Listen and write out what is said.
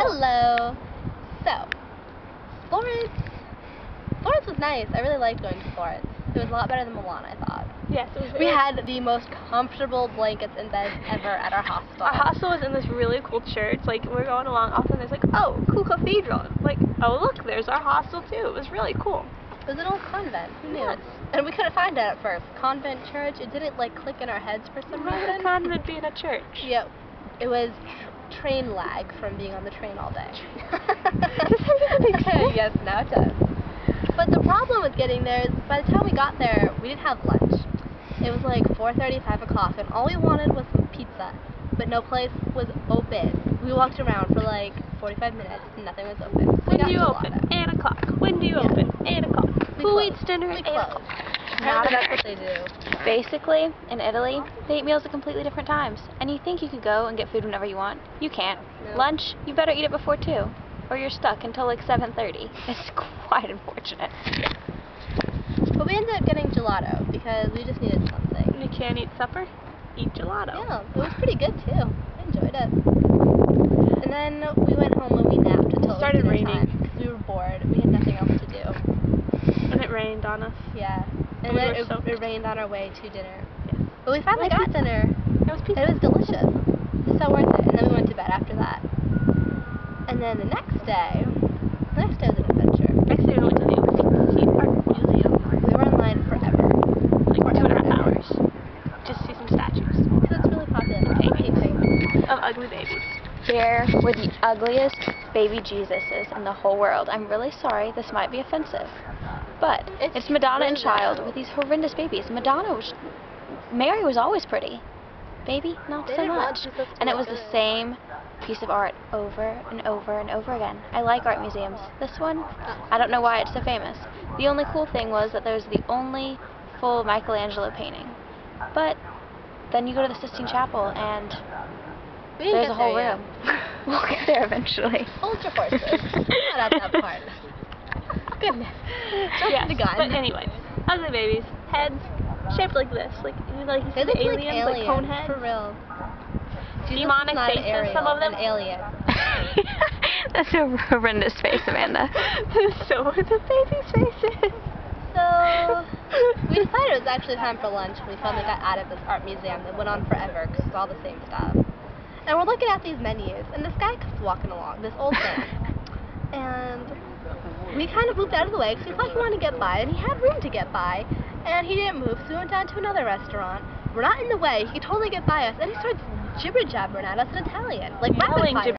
Hello. So, Florence was nice. I really liked going to Florence. It was a lot better than Milan, I thought. Yes, it was. We had the most comfortable blankets and beds ever at our hostel. Our hostel was in this really cool church. Like, we're going along, all of a sudden there's like, oh, cool cathedral. Like, oh, look, there's our hostel too. It was really cool. It was an old convent. Who knew? Yes. And we couldn't find it at first. Convent, church, it didn't like click in our heads for some reason. Convent being a church. Yep. It was train lag from being on the train all day. Yes, now it does. But the problem with getting there is by the time we got there, we didn't have lunch. It was like 4:30, 5 o'clock, and all we wanted was some pizza, but no place was open. We walked around for like 45 minutes, and nothing was open. So When do you open? 8 o'clock. When do you open? 8 o'clock. Who eats dinner at 8 o'clock? Apparently that's what they do. Basically, in Italy, they eat meals at completely different times. And you think you could go and get food whenever you want. You can't. No. Lunch, you better eat it before 2. Or you're stuck until like 7:30. It's quite unfortunate. But we ended up getting gelato because we just needed something. You can't eat supper? Eat gelato. Yeah, it was pretty good too. I enjoyed it. And then we went home and we napped until it started was raining. because we were bored. We had nothing else to do. And it rained on us. Yeah. And We then were soaked. it rained on our way to dinner. Yes. But we finally Like got pizza. dinner. It was pizza. It was delicious. So worth it. And then we went to bed after that. And then the next day was an adventure. Next day we went to the Uffizi Art Museum. We were in line forever. Like 2.5 hours. Just to see some statues. Because it's really popular. Paintings. Of ugly babies. Here were the ugliest baby Jesuses in the whole world. I'm really sorry, this might be offensive. But it's Madonna and Child with these horrendous babies. Mary was always pretty. Baby, not They so didn't want much. Jesus to And it look was the good. same piece of art over and over and over again. I like art museums. This one, I don't know why it's so famous. The only cool thing was that there's the only full Michelangelo painting. But then you go to the Sistine Chapel and We didn't there's get a whole there room. We'll get there eventually. Hold your horses. Not at that part. Goodness. Jump Yes, the gun. but anyways, ugly babies, heads shaped like this, like you They see the look aliens, like cone aliens, heads. for real. Jesus Demonic is not an faces, Ariel, some of them. An alien. That's a horrendous face, Amanda. So are the babies' faces. So, we decided it was actually time for lunch when we finally got out of this art museum that went on forever because it's all the same stuff. And we're looking at these menus, and this guy comes walking along, this old man. And we kind of moved out of the way because we thought he wanted to get by, and he had room to get by, and he didn't move, so we went down to another restaurant. We're not in the way, he could totally get by us, and he starts jibber-jabbering at us in Italian, like rapid Yelling fire.